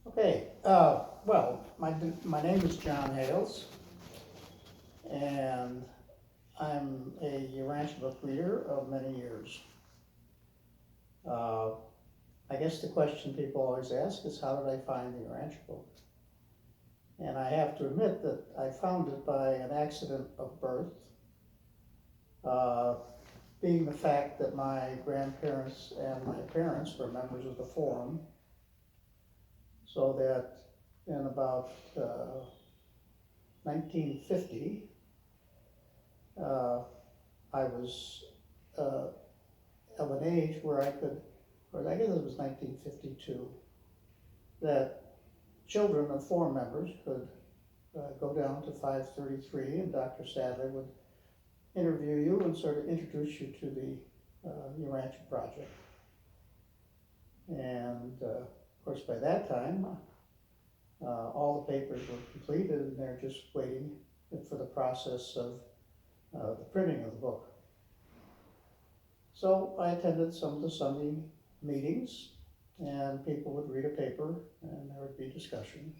Okay, well, my name is John Hales, and I'm a Urantia Book reader of many years. Uh, I guess the question people always ask is, how did I find the Urantia Book? And I have to admit that I found it by an accident of birth, uh, being the fact that my grandparents and my parents were members of the Forum, so that in about 1950, uh, I was uh, of an age where I could, or I guess it was 1952, that children of Forum members could go down to 533 and Dr. Sadler would interview you and sort of introduce you to the Urantia Project. And of course, by that time, all the papers were completed and they're just waiting for the process of the printing of the book. So I attended some of the Sunday meetings, and people would read a paper and there would be discussion.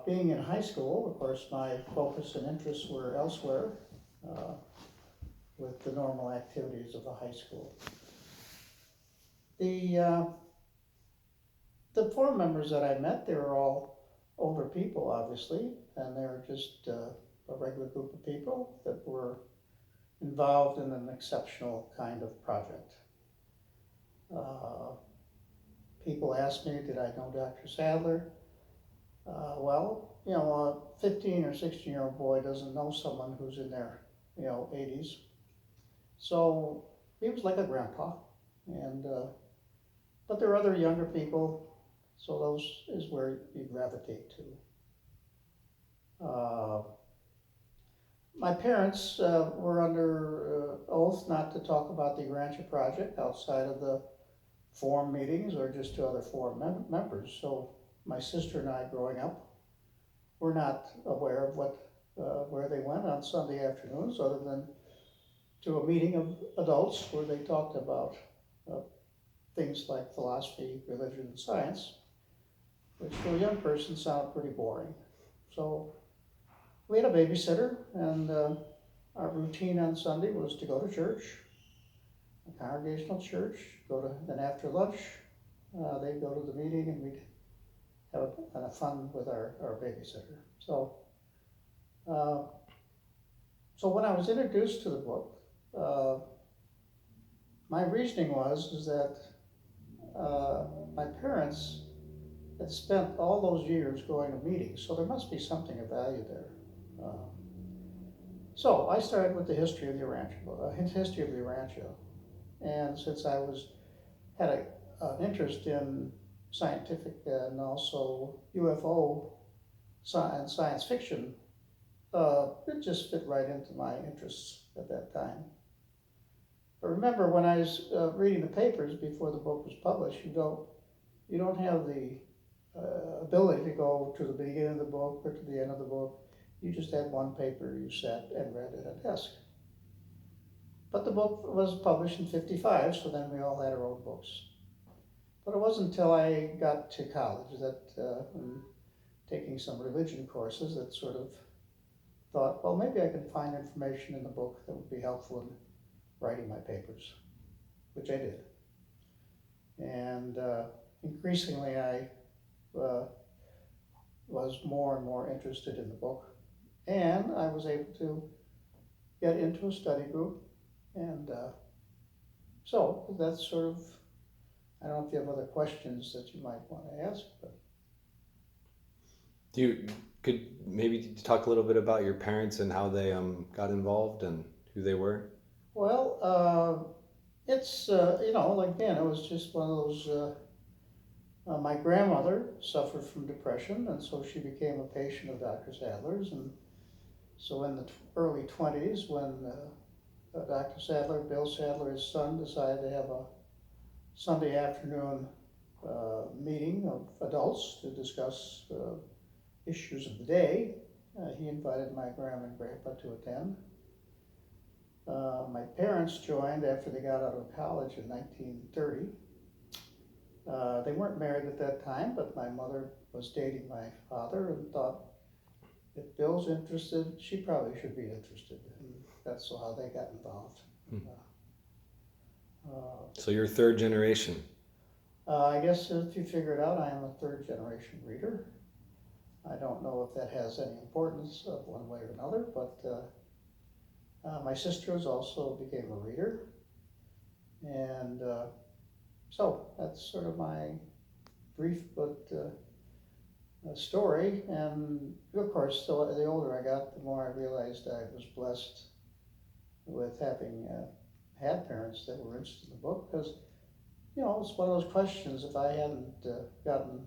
Being in high school, of course, my focus and interests were elsewhere uh, with the normal activities of a high school. The Forum members that I met, they were all older people, obviously, and they were just a regular group of people that were involved in an exceptional kind of project. People asked me, did I know Dr. Sadler? Well, you know, a 15 or 16-year-old boy doesn't know someone who's in their, 80s. So he was like a grandpa, and but there are other younger people, so those is where you gravitate to. My parents were under oath not to talk about the Urantia Project outside of the Forum meetings or just to other Forum members. So my sister and I, growing up, were not aware of where they went on Sunday afternoons, other than to a meeting of adults where they talked about uh, things like philosophy, religion, and science, which for a young person sounded pretty boring. So we had a babysitter, and our routine on Sunday was to go to church, a congregational church, then after lunch, they'd go to the meeting and we'd have a kind of fun with our babysitter. Uh, so when I was introduced to the book, my reasoning is that my parents had spent all those years going to meetings, so there must be something of value there. So I started with the history of the Urantia, and since I had an interest in scientific and also UFO and science fiction, it just fit right into my interests at that time. But remember, when I was reading the papers before the book was published, you don't have the ability to go to the beginning of the book or to the end of the book. You just had one paper you sat and read at a desk. But the book was published in '55, so then we all had our own books. But it wasn't until I got to college that, taking some religion courses, that sort of thought, well, maybe I can find information in the book that would be helpful in writing my papers, which I did. And increasingly, I was more and more interested in the book, and I was able to get into a study group, and so that's sort of, I don't know if you have other questions that you might want to ask, but. Could maybe talk a little bit about your parents and how they got involved and who they were? Well, it's, like again, it was just one of those, my grandmother suffered from depression, and so she became a patient of Dr. Sadler's, and so in the early 20s, when Dr. Sadler, Bill Sadler, his son, decided to have a Sunday afternoon meeting of adults to discuss issues of the day, he invited my grandma and grandpa to attend. My parents joined after they got out of college in 1930, They weren't married at that time, but my mother was dating my father and thought, if Bill's interested, she probably should be interested. And that's how they got involved. So you're third generation. I guess if you figure it out, I am a third generation reader. I don't know if that has any importance of one way or another, but my sisters also became a reader. And so that's sort of my brief but story. And of course, the older I got, the more I realized I was blessed with having had parents that were interested in the book, because it's one of those questions. If I hadn't gotten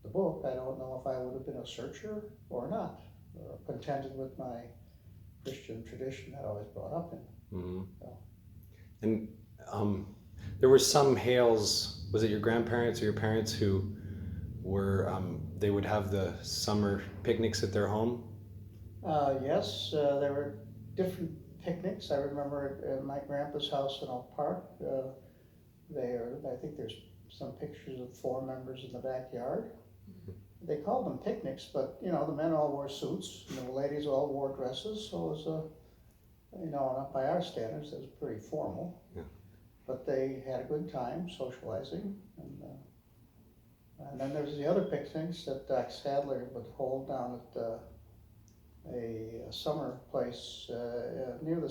the book, I don't know if I would have been a searcher or not, or contented with my Christian tradition that I was brought up in. Mm-hmm. So. And there were some Hales, was it your grandparents or your parents who were, they would have the summer picnics at their home? Yes, there were different picnics. I remember at my grandpa's house in Oak Park, I think there's some pictures of 4 members in the backyard. They called them picnics, but the men all wore suits and the ladies all wore dresses, so it was by our standards, it was pretty formal. Yeah. But they had a good time socializing, and then there's the other picnics that Doc Sadler would hold down at a summer place near the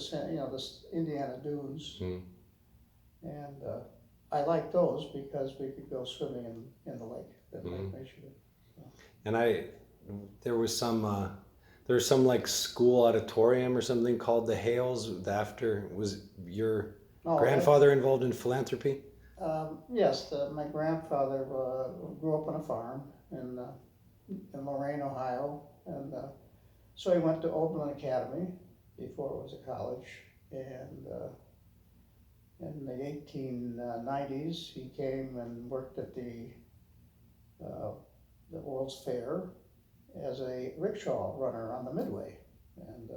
Indiana Dunes. Mm. And I liked those because we could go swimming in the lake at Lake Michigan. So. And there was some like school auditorium or something called the Hales. Was your grandfather involved in philanthropy? Yes, my grandfather grew up on a farm in Lorain, Ohio, and so he went to Oberlin Academy before it was a college, and in the 1890s he came and worked at the World's Fair as a rickshaw runner on the Midway, and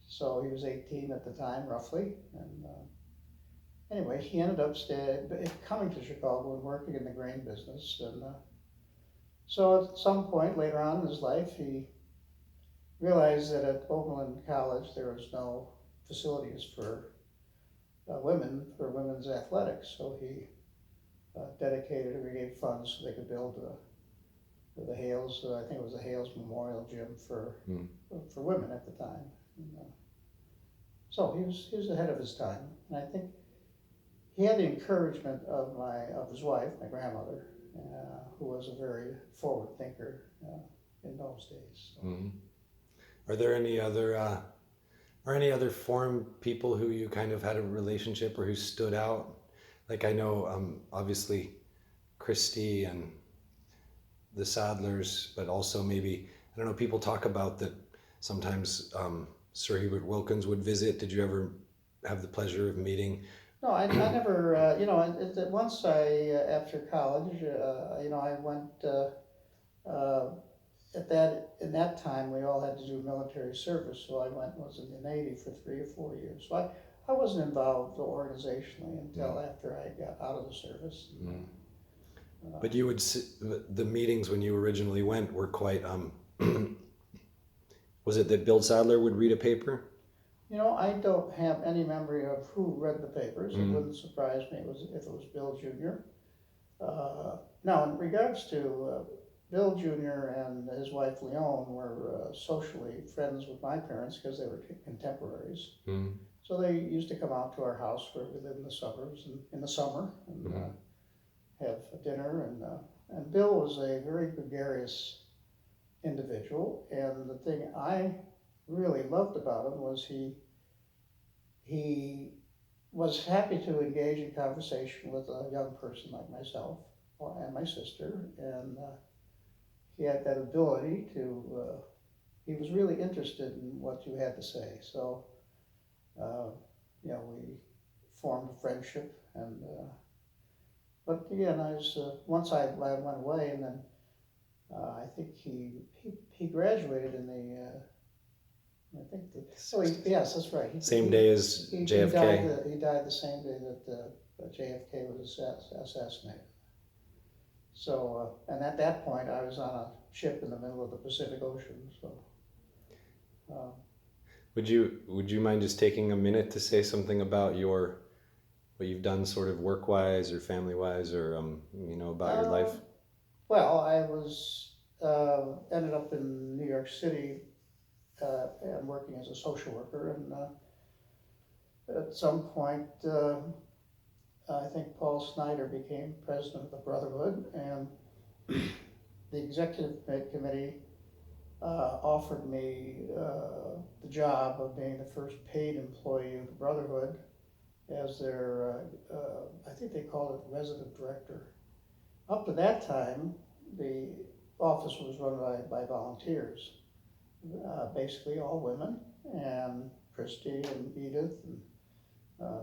so he was 18 at the time, roughly, and anyway, he ended up coming to Chicago and working in the grain business, and so at some point later on in his life, he realized that at Oberlin College there was no facilities for women's athletics, so he dedicated or gave funds so they could build the Hales, I think it was the Hales Memorial Gym for women at the time. And, so he was ahead of his time, and I think he had the encouragement of his wife, my grandmother, who was a very forward thinker in those days. So. Mm-hmm. Are there any other foreign people who you kind of had a relationship or who stood out? Like I know, obviously, Christie and the Sadlers, but also maybe, I don't know, people talk about that sometimes Sir Hubert Wilkins would visit. Did you ever have the pleasure of meeting? No, I never, once after college, I went, in that time, we all had to do military service, so I was in the Navy for 3 or 4 years. So I wasn't involved organizationally until after I got out of the service. Mm. But you would the meetings when you originally went were quite. Was it that Bill Sadler would read a paper? I don't have any memory of who read the papers. It wouldn't surprise me if it was Bill Jr. Now, in regards to Bill Jr. and his wife Leon were socially friends with my parents because they were contemporaries. Mm. So they used to come out to our house where we lived in the suburbs in the summer and have dinner. And Bill was a very gregarious individual, and the thing I really loved about him was he was happy to engage in conversation with a young person like myself and my sister, and he had that ability to, he was really interested in what you had to say. So, we formed a friendship, and but again, once I went away, and then I think he graduated in the. Yes, that's right. Same day as JFK. He died the same day that JFK was assassinated. So, and at that point, I was on a ship in the middle of the Pacific Ocean, so. uh, Would you mind just taking a minute to say something about what you've done sort of work-wise or family-wise or about your life? Well, I was, ended up in New York City, and working as a social worker, and at some point, I think Paul Snyder became president of the Brotherhood, and the executive committee offered me the job of being the first paid employee of the Brotherhood as their, I think they called it resident director. Up to that time, the office was run by volunteers, basically all women, and Christy and Edith and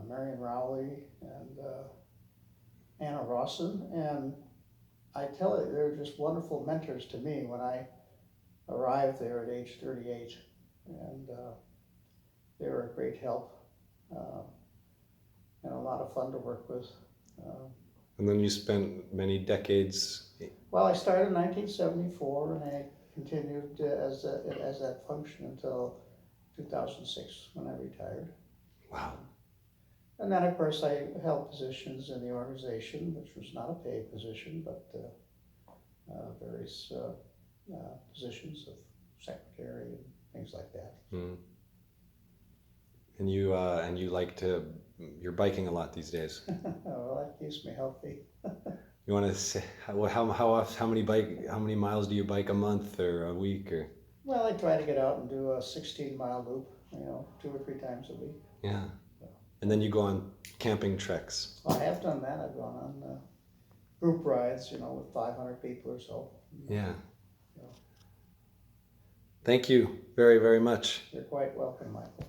Marion Rowley and Anna Rawson, and I tell you, they're just wonderful mentors to me when I arrived there at age 38, and they were a great help, and a lot of fun to work with. And then you spent many decades. Well, I started in 1974, and I continued as that function until 2006 when I retired. Wow. And then, of course, I held positions in the organization, which was not a paid position, but various positions of secretary and things like that. Mm. And you like to, you're biking a lot these days. Well, that keeps me healthy. You want to say how many miles do you bike a month or a week or? Well, I try to get out and do a 16-mile loop, 2 or 3 times a week. Yeah. And then you go on camping treks. Well, I have done that. I've gone on group rides, with 500 people or so. Yeah. Yeah. Thank you very, very much. You're quite welcome, Michael.